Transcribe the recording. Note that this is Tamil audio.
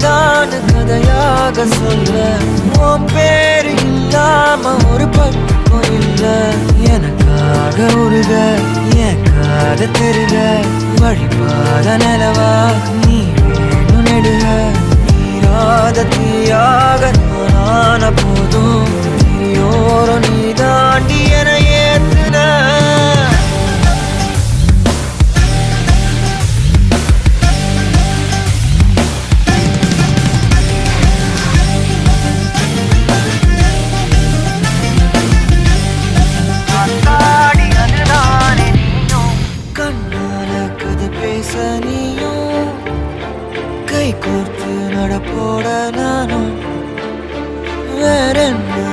நீதான் கதையாக சொல்ல உன் பேரு இல்லாம ஒரு பக்கம் இல்ல எனக்காக உருக என் காத திருக வழிபாத நிலவா நீ வேணும் நெடுக நீராத தீயாக நானான போதும் நீயோரம் நீ தாண்டி என ஏத்துன நீயும் கை கோர்த்து நடப்போட நானும் வேற என்ன